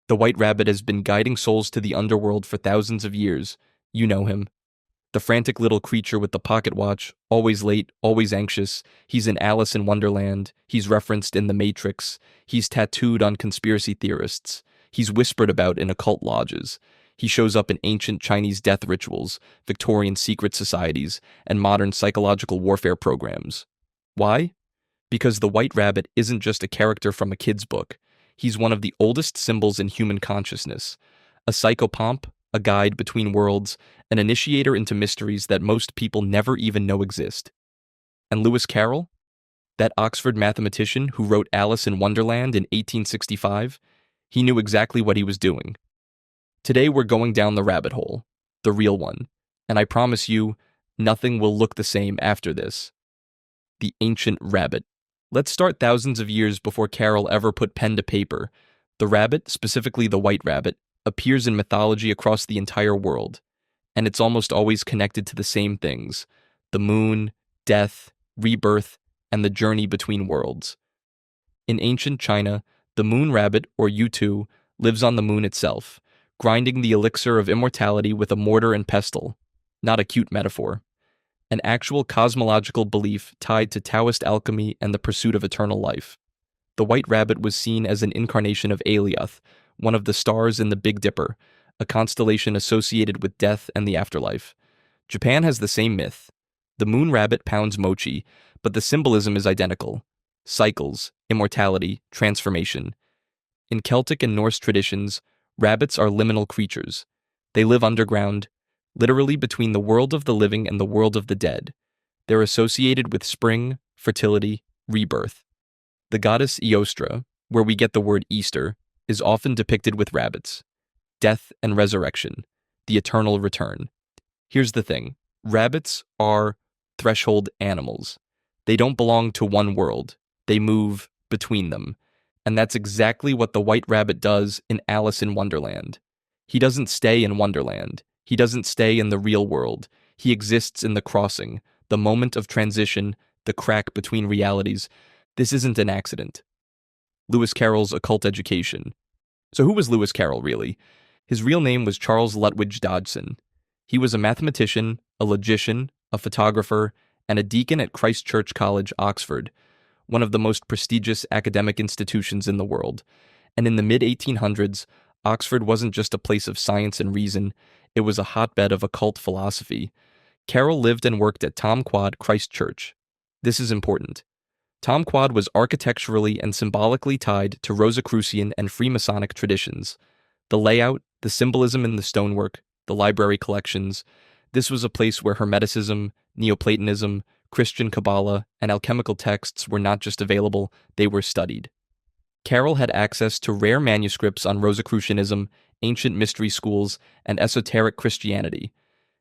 The White Rabbit has been guiding souls to the underworld for thousands of years. You know him. The frantic little creature with the pocket watch, always late, always anxious. He's in Alice in Wonderland. He's referenced in The Matrix. He's tattooed on conspiracy theorists. He's whispered about in occult lodges. He shows up in ancient Chinese death rituals, Victorian secret societies, and modern psychological warfare programs. Why? Because the White Rabbit isn't just a character from a kid's book. He's one of the oldest symbols in human consciousness. A psychopomp, a guide between worlds, an initiator into mysteries that most people never even know exist. And Lewis Carroll? That Oxford mathematician who wrote Alice in Wonderland in 1865? He knew exactly what he was doing. Today we're going down the rabbit hole, the real one, and I promise you, nothing will look the same after this. The ancient rabbit. Let's start thousands of years before Carroll ever put pen to paper. The rabbit, specifically the White Rabbit, appears in mythology across the entire world, and it's almost always connected to the same things: the moon, death, rebirth, and the journey between worlds. In ancient China, the moon rabbit, or Yutu, lives on the moon itself, grinding the elixir of immortality with a mortar and pestle. Not a cute metaphor. An actual cosmological belief tied to Taoist alchemy and the pursuit of eternal life. The White Rabbit was seen as an incarnation of Alioth, one of the stars in the Big Dipper, a constellation associated with death and the afterlife. Japan has the same myth. The moon rabbit pounds mochi, but the symbolism is identical. Cycles, immortality, transformation. In Celtic and Norse traditions, rabbits are liminal creatures. They live underground, literally between the world of the living and the world of the dead. They're associated with spring, fertility, rebirth. The goddess Eostre, where we get the word Easter, is often depicted with rabbits. Death and resurrection, the eternal return. Here's the thing. Rabbits are threshold animals. They don't belong to one world. They move between them. And that's exactly what the White Rabbit does in Alice in Wonderland. He doesn't stay in Wonderland. He doesn't stay in the real world. He exists in the crossing, the moment of transition, the crack between realities. This isn't an accident. Lewis Carroll's Occult Education. So who was Lewis Carroll, really? His real name was Charles Lutwidge Dodgson. He was a mathematician, a logician, a photographer, and a deacon at Christ Church College, Oxford, one of the most prestigious academic institutions in the world. And in the mid-1800s, Oxford wasn't just a place of science and reason, it was a hotbed of occult philosophy. Carroll lived and worked at Tom Quad Christ Church. This is important. Tom Quad was architecturally and symbolically tied to Rosicrucian and Freemasonic traditions. The layout, the symbolism in the stonework, the library collections. This was a place where Hermeticism, Neoplatonism, Christian Kabbalah, and alchemical texts were not just available, they were studied. Carroll had access to rare manuscripts on Rosicrucianism, ancient mystery schools, and esoteric Christianity.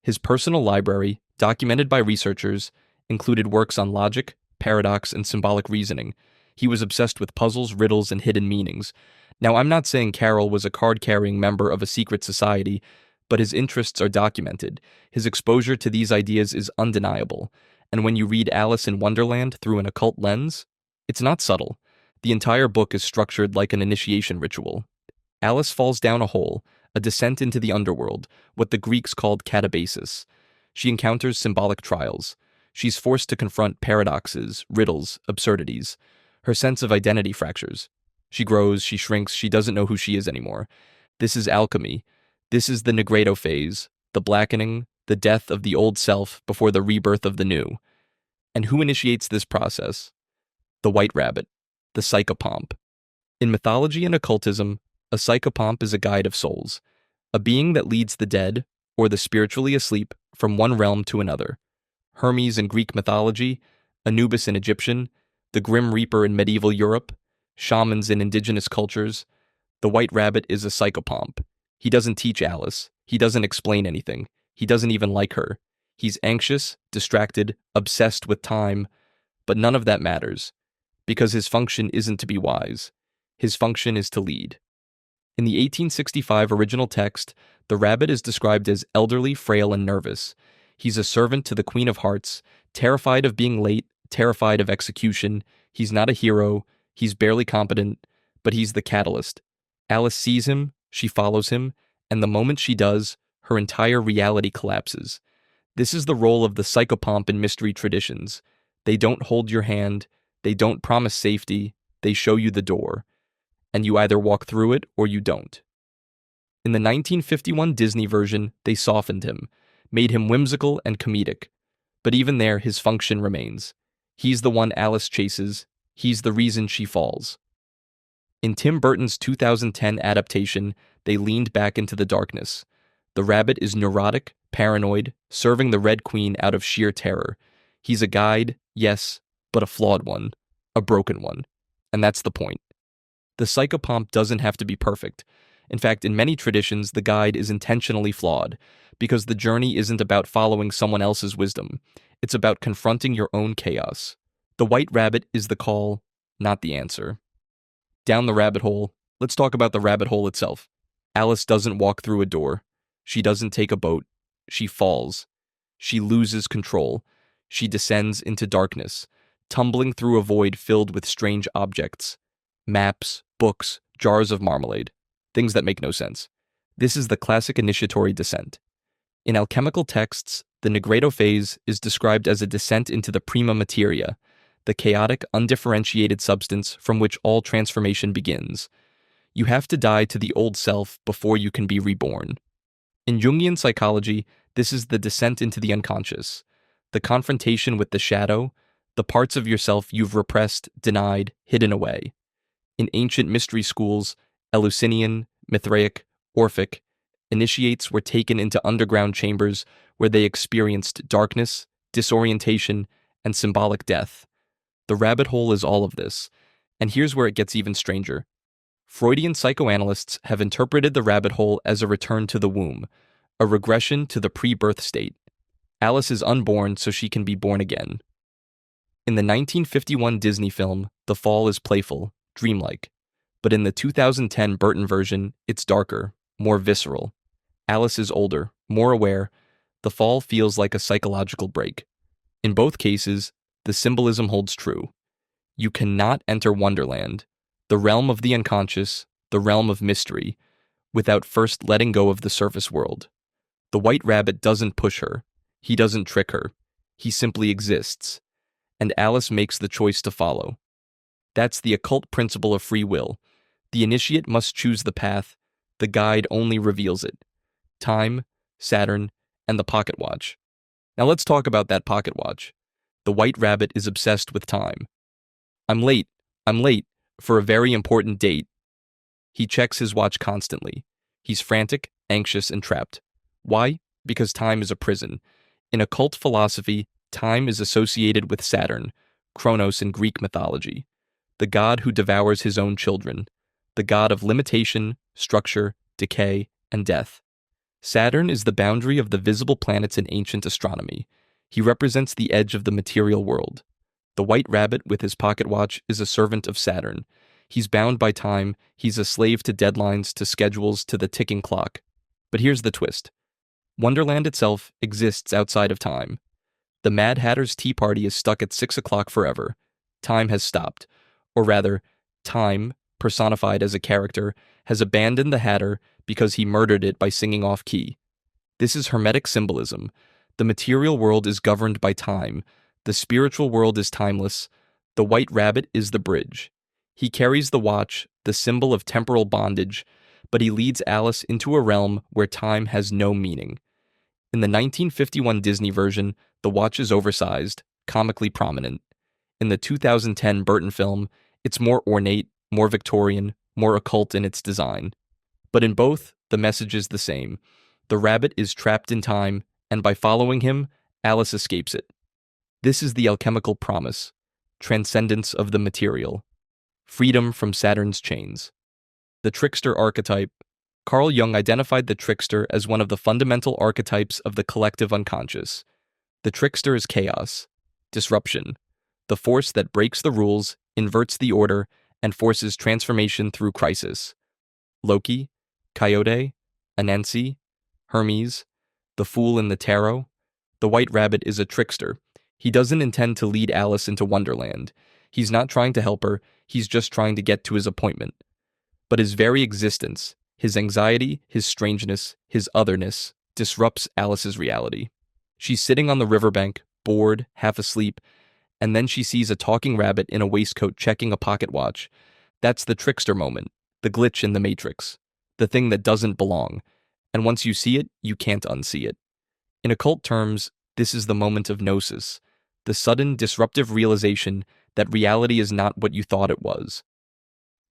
His personal library, documented by researchers, included works on logic, paradox, and symbolic reasoning. He was obsessed with puzzles, riddles, and hidden meanings. Now, I'm not saying Carroll was a card-carrying member of a secret society, but his interests are documented. His exposure to these ideas is undeniable. And when you read Alice in Wonderland through an occult lens, it's not subtle. The entire book is structured like an initiation ritual. Alice falls down a hole, a descent into the underworld, what the Greeks called katabasis. She encounters symbolic trials. She's forced to confront paradoxes, riddles, absurdities. Her sense of identity fractures. She grows, she shrinks, she doesn't know who she is anymore. This is alchemy. This is the Negredo phase, the blackening, the death of the old self before the rebirth of the new. And who initiates this process? The White Rabbit, the psychopomp. In mythology and occultism, a psychopomp is a guide of souls, a being that leads the dead, or the spiritually asleep, from one realm to another. Hermes in Greek mythology, Anubis in Egyptian, the Grim Reaper in medieval Europe, shamans in indigenous cultures. The White Rabbit is a psychopomp. He doesn't teach Alice. He doesn't explain anything. He doesn't even like her. He's anxious, distracted, obsessed with time, but none of that matters, because his function isn't to be wise. His function is to lead. In the 1865 original text, the rabbit is described as elderly, frail, and nervous. He's a servant to the Queen of Hearts, terrified of being late, terrified of execution. He's not a hero, he's barely competent, but he's the catalyst. Alice sees him, she follows him, and the moment she does, her entire reality collapses. This is the role of the psychopomp in mystery traditions. They don't hold your hand, they don't promise safety, they show you the door, and you either walk through it or you don't. In the 1951 Disney version, they softened him, made him whimsical and comedic, but even there his function remains. He's the one Alice chases, he's the reason she falls. In Tim Burton's 2010 adaptation, they leaned back into the darkness. The rabbit is neurotic, paranoid, serving the Red Queen out of sheer terror. He's a guide, yes, but a flawed one, a broken one. And that's the point. The psychopomp doesn't have to be perfect. In fact, in many traditions, the guide is intentionally flawed, because the journey isn't about following someone else's wisdom. It's about confronting your own chaos. The white rabbit is the call, not the answer. Down the rabbit hole, let's talk about the rabbit hole itself. Alice doesn't walk through a door. She doesn't take a boat. She falls. She loses control. She descends into darkness, tumbling through a void filled with strange objects. Maps, books, jars of marmalade. Things that make no sense. This is the classic initiatory descent. In alchemical texts, the Negredo phase is described as a descent into the prima materia, the chaotic, undifferentiated substance from which all transformation begins. You have to die to the old self before you can be reborn. In Jungian psychology, this is the descent into the unconscious, the confrontation with the shadow, the parts of yourself you've repressed, denied, hidden away. In ancient mystery schools, Eleusinian, Mithraic, Orphic, initiates were taken into underground chambers where they experienced darkness, disorientation, and symbolic death. The rabbit hole is all of this, and here's where it gets even stranger. Freudian psychoanalysts have interpreted the rabbit hole as a return to the womb, a regression to the pre-birth state. Alice is unborn so she can be born again. In the 1951 Disney film, the fall is playful, dreamlike, but in the 2010 Burton version, it's darker, more visceral. Alice is older, more aware. The fall feels like a psychological break. In both cases, the symbolism holds true. You cannot enter Wonderland, the realm of the unconscious, the realm of mystery, without first letting go of the surface world. The white rabbit doesn't push her. He doesn't trick her. He simply exists. And Alice makes the choice to follow. That's the occult principle of free will. The initiate must choose the path. The guide only reveals it. Time, Saturn, and the pocket watch. Now let's talk about that pocket watch. The white rabbit is obsessed with time. I'm late, for a very important date. He checks his watch constantly. He's frantic, anxious, and trapped. Why? Because time is a prison. In occult philosophy, time is associated with Saturn, Kronos in Greek mythology, the god who devours his own children, the god of limitation, structure, decay, and death. Saturn is the boundary of the visible planets in ancient astronomy. He represents the edge of the material world. The white rabbit with his pocket watch is a servant of Saturn. He's bound by time, he's a slave to deadlines, to schedules, to the ticking clock. But here's the twist. Wonderland itself exists outside of time. The Mad Hatter's Tea Party is stuck at 6 o'clock forever. Time has stopped. Or rather, time, personified as a character, has abandoned the Hatter because he murdered it by singing off-key. This is Hermetic symbolism. The material world is governed by time. The spiritual world is timeless. The white rabbit is the bridge. He carries the watch, the symbol of temporal bondage, but he leads Alice into a realm where time has no meaning. In the 1951 Disney version, the watch is oversized, comically prominent. In the 2010 Burton film, it's more ornate, more Victorian, more occult in its design. But in both, the message is the same. The rabbit is trapped in time, and by following him, Alice escapes it. This is the alchemical promise, transcendence of the material, freedom from Saturn's chains. The trickster archetype. Carl Jung identified the trickster as one of the fundamental archetypes of the collective unconscious. The trickster is chaos, disruption, the force that breaks the rules, inverts the order, and forces transformation through crisis. Loki, Coyote, Anansi, Hermes, the fool in the tarot. The white rabbit is a trickster. He doesn't intend to lead Alice into Wonderland. He's not trying to help her, he's just trying to get to his appointment. But his very existence, his anxiety, his strangeness, his otherness, disrupts Alice's reality. She's sitting on the riverbank, bored, half asleep, and then she sees a talking rabbit in a waistcoat checking a pocket watch. That's the trickster moment, the glitch in the matrix, the thing that doesn't belong, and once you see it, you can't unsee it. In occult terms, this is the moment of gnosis, the sudden, disruptive realization that reality is not what you thought it was.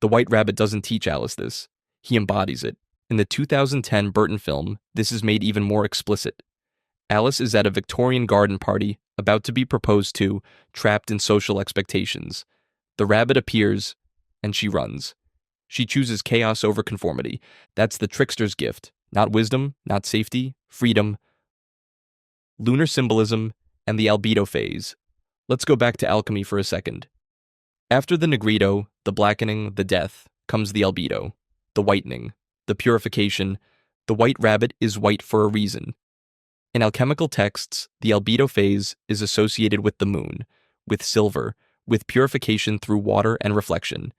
The White Rabbit doesn't teach Alice this. He embodies it. In the 2010 Burton film, this is made even more explicit. Alice is at a Victorian garden party, about to be proposed to, trapped in social expectations. The rabbit appears, and she runs. She chooses chaos over conformity. That's the trickster's gift. Not wisdom, not safety, freedom. Lunar symbolism and the albedo phase. Let's go back to alchemy for a second. After the negrito, the blackening, the death, comes the albedo, the whitening, the purification. The white rabbit is white for a reason. In alchemical texts, the albedo phase is associated with the moon, with silver, with purification through water and reflection.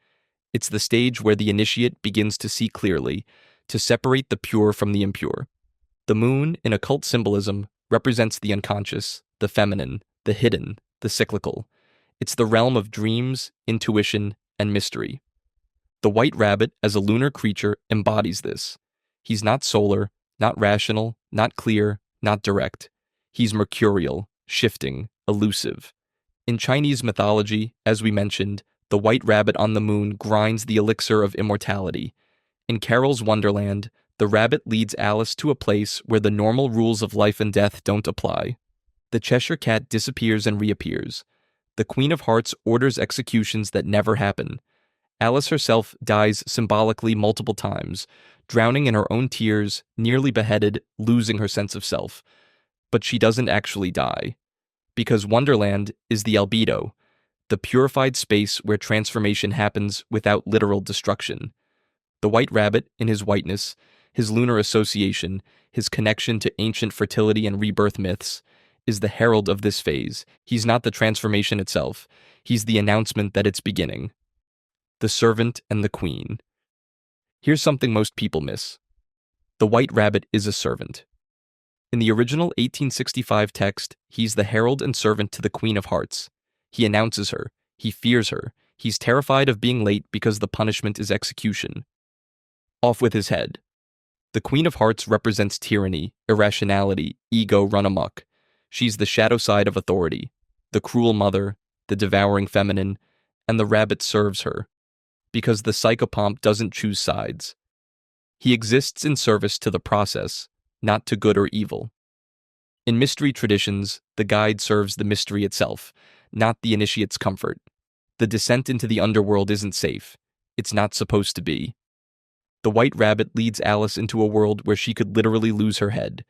It's the stage where the initiate begins to see clearly, to separate the pure from the impure. The moon, in occult symbolism, represents the unconscious, the feminine, the hidden, the cyclical. It's the realm of dreams, intuition, and mystery. The white rabbit, as a lunar creature, embodies this. He's not solar, not rational, not clear, not direct. He's mercurial, shifting, elusive. In Chinese mythology, as we mentioned, the white rabbit on the moon grinds the elixir of immortality. In Carroll's Wonderland, the rabbit leads Alice to a place where the normal rules of life and death don't apply. The Cheshire Cat disappears and reappears. The Queen of Hearts orders executions that never happen. Alice herself dies symbolically multiple times, drowning in her own tears, nearly beheaded, losing her sense of self. But she doesn't actually die. Because Wonderland is the albedo, the purified space where transformation happens without literal destruction. The white rabbit, in his whiteness, his lunar association, his connection to ancient fertility and rebirth myths, is the herald of this phase. He's not the transformation itself. He's the announcement that it's beginning. The servant and the queen. Here's something most people miss. The white rabbit is a servant. In the original 1865 text, he's the herald and servant to the Queen of Hearts. He announces her. He fears her. He's terrified of being late because the punishment is execution. Off with his head. The Queen of Hearts represents tyranny, irrationality, ego run amok. She's the shadow side of authority, the cruel mother, the devouring feminine, and the rabbit serves her. Because the psychopomp doesn't choose sides. He exists in service to the process, not to good or evil. In mystery traditions, the guide serves the mystery itself, not the initiate's comfort. The descent into the underworld isn't safe. It's not supposed to be. The white rabbit leads Alice into a world where she could literally lose her head,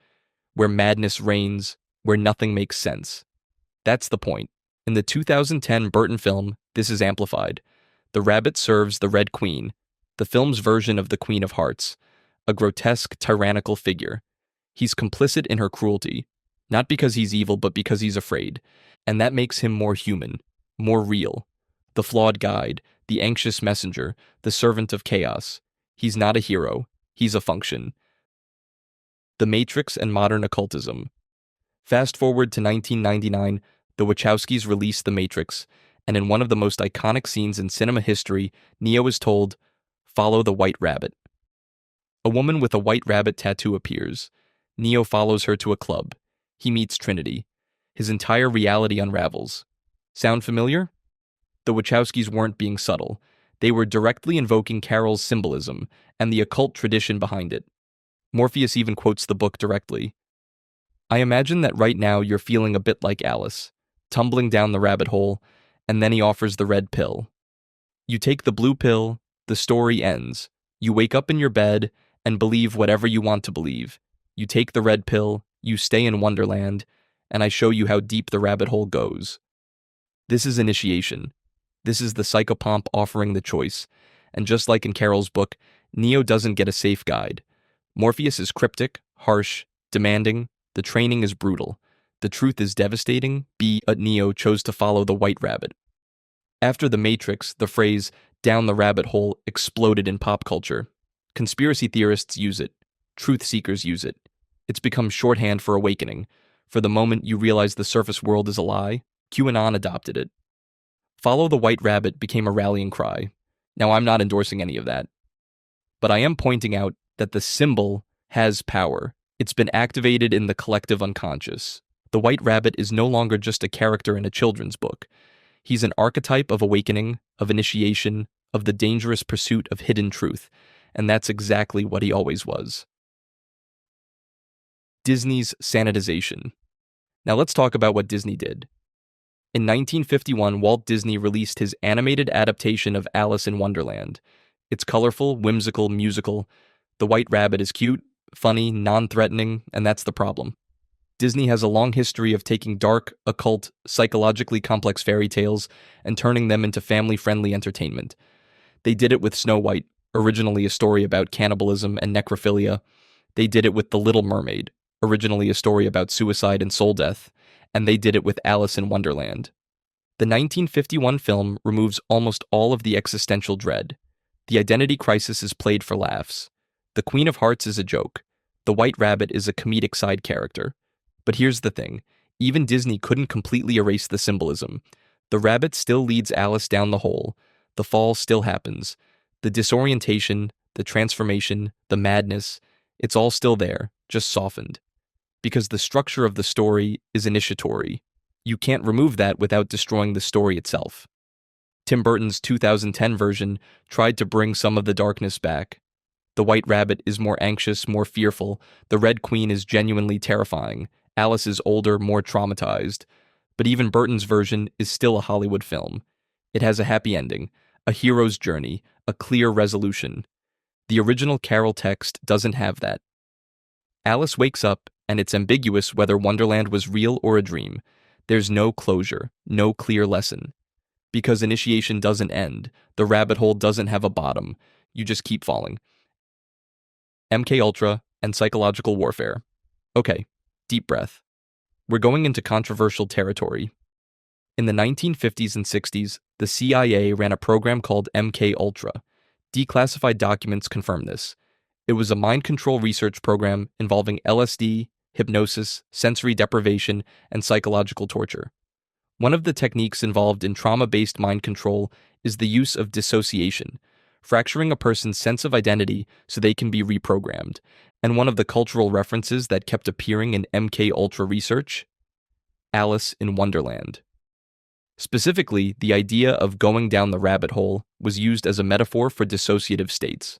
where madness reigns, where nothing makes sense. That's the point. In the 2010 Burton film, this is amplified. The rabbit serves the Red Queen, the film's version of the Queen of Hearts, a grotesque, tyrannical figure. He's complicit in her cruelty, not because he's evil, but because he's afraid, and that makes him more human, more real. The flawed guide, the anxious messenger, the servant of chaos. He's not a hero, he's a function. The Matrix and modern occultism. Fast forward to 1999, the Wachowskis released The Matrix, and in one of the most iconic scenes in cinema history, Neo is told, "Follow the white rabbit." A woman with a white rabbit tattoo appears. Neo follows her to a club. He meets Trinity. His entire reality unravels. Sound familiar? The Wachowskis weren't being subtle. They were directly invoking Carroll's symbolism and the occult tradition behind it. Morpheus even quotes the book directly. I imagine that right now you're feeling a bit like Alice, tumbling down the rabbit hole, and then he offers the red pill. You take the blue pill, the story ends. You wake up in your bed and believe whatever you want to believe. You take the red pill, you stay in Wonderland, and I show you how deep the rabbit hole goes. This is initiation. This is the psychopomp offering the choice, and just like in Carroll's book, Neo doesn't get a safe guide. Morpheus is cryptic, harsh, demanding. The training is brutal. The truth is devastating. Neo chose to follow the white rabbit. After The Matrix, the phrase, Down the rabbit hole exploded in pop culture. Conspiracy theorists use it. Truth seekers use it. It's become shorthand for awakening. For the moment you realize the surface world is a lie, QAnon adopted it. Follow the white rabbit became a rallying cry. Now, I'm not endorsing any of that. But I am pointing out that the symbol has power. It's been activated in the collective unconscious. The white rabbit is no longer just a character in a children's book. He's an archetype of awakening, of initiation, of the dangerous pursuit of hidden truth, and that's exactly what he always was. Disney's sanitization. Now let's talk about what Disney did. In 1951, Walt Disney released his animated adaptation of Alice in Wonderland. It's colorful, whimsical, musical. The white rabbit is cute, funny, non-threatening, and that's the problem. Disney has a long history of taking dark, occult, psychologically complex fairy tales and turning them into family-friendly entertainment. They did it with Snow White, originally a story about cannibalism and necrophilia. They did it with The Little Mermaid, originally a story about suicide and soul death. And they did it with Alice in Wonderland. The 1951 film removes almost all of the existential dread. The identity crisis is played for laughs. The Queen of Hearts is a joke. The White Rabbit is a comedic side character. But here's the thing. Even Disney couldn't completely erase the symbolism. The rabbit still leads Alice down the hole. The fall still happens. The disorientation, the transformation, the madness, it's all still there, just softened. Because the structure of the story is initiatory. You can't remove that without destroying the story itself. Tim Burton's 2010 version tried to bring some of the darkness back. The White Rabbit is more anxious, more fearful. The Red Queen is genuinely terrifying. Alice is older, more traumatized. But even Burton's version is still a Hollywood film. It has a happy ending, a hero's journey, a clear resolution. The original Carroll text doesn't have that. Alice wakes up, and it's ambiguous whether Wonderland was real or a dream. There's no closure, no clear lesson. Because initiation doesn't end, the rabbit hole doesn't have a bottom, you just keep falling. MKUltra and psychological warfare. Okay, deep breath. We're going into controversial territory. In the 1950s and 60s, the CIA ran a program called MKUltra. Declassified documents confirm this. It was a mind control research program involving LSD, hypnosis, sensory deprivation, and psychological torture. One of the techniques involved in trauma-based mind control is the use of dissociation, fracturing a person's sense of identity so they can be reprogrammed. And one of the cultural references that kept appearing in MKUltra research? Alice in Wonderland. Specifically, the idea of going down the rabbit hole was used as a metaphor for dissociative states.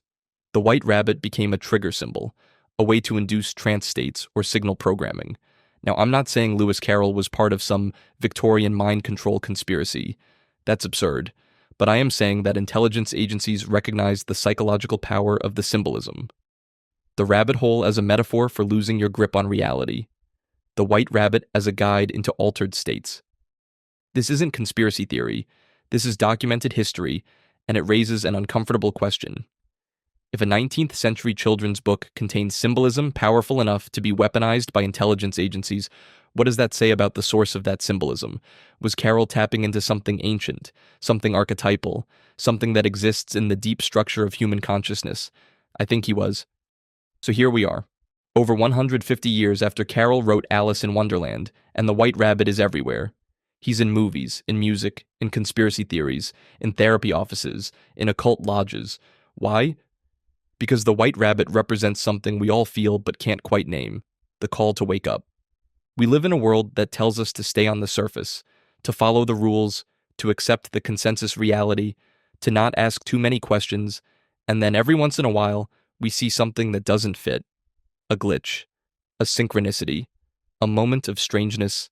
The white rabbit became a trigger symbol, a way to induce trance states or signal programming. Now, I'm not saying Lewis Carroll was part of some Victorian mind control conspiracy. That's absurd. But I am saying that intelligence agencies recognize the psychological power of the symbolism. The rabbit hole as a metaphor for losing your grip on reality. The white rabbit as a guide into altered states. This isn't conspiracy theory. This is documented history, and it raises an uncomfortable question. If a 19th century children's book contains symbolism powerful enough to be weaponized by intelligence agencies, what does that say about the source of that symbolism? Was Carroll tapping into something ancient, something archetypal, something that exists in the deep structure of human consciousness? I think he was. So here we are, over 150 years after Carroll wrote Alice in Wonderland, and the white rabbit is everywhere. He's in movies, in music, in conspiracy theories, in therapy offices, in occult lodges. Why? Because the white rabbit represents something we all feel but can't quite name, the call to wake up. We live in a world that tells us to stay on the surface, to follow the rules, to accept the consensus reality, to not ask too many questions, and then every once in a while, we see something that doesn't fit. A glitch, a synchronicity, a moment of strangeness.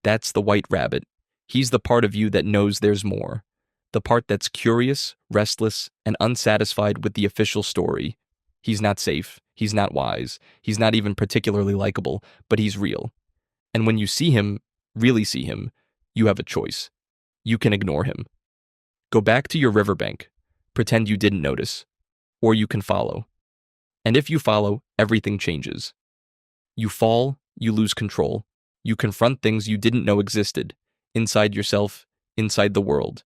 That's the white rabbit. He's the part of you that knows there's more. The part that's curious, restless, and unsatisfied with the official story. He's not safe, he's not wise, he's not even particularly likable, but he's real. And when you see him, really see him, you have a choice. You can ignore him. Go back to your riverbank, pretend you didn't notice, or you can follow. And if you follow, everything changes. You fall, you lose control. You confront things you didn't know existed, inside yourself, inside the world.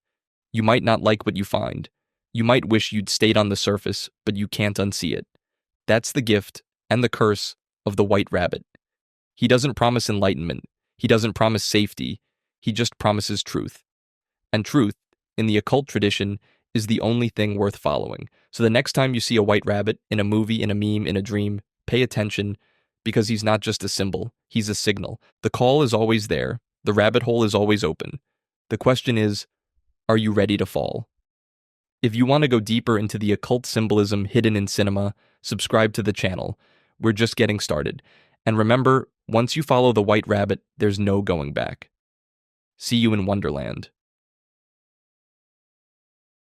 You might not like what you find. You might wish you'd stayed on the surface, but you can't unsee it. That's the gift and the curse of the white rabbit. He doesn't promise enlightenment. He doesn't promise safety. He just promises truth. And truth, in the occult tradition, is the only thing worth following. So the next time you see a white rabbit in a movie, in a meme, in a dream, pay attention, because he's not just a symbol, he's a signal. The call is always there. The rabbit hole is always open. The question is, are you ready to fall? If you want to go deeper into the occult symbolism hidden in cinema, subscribe to the channel. We're just getting started. And remember, once you follow the white rabbit, there's no going back. See you in Wonderland.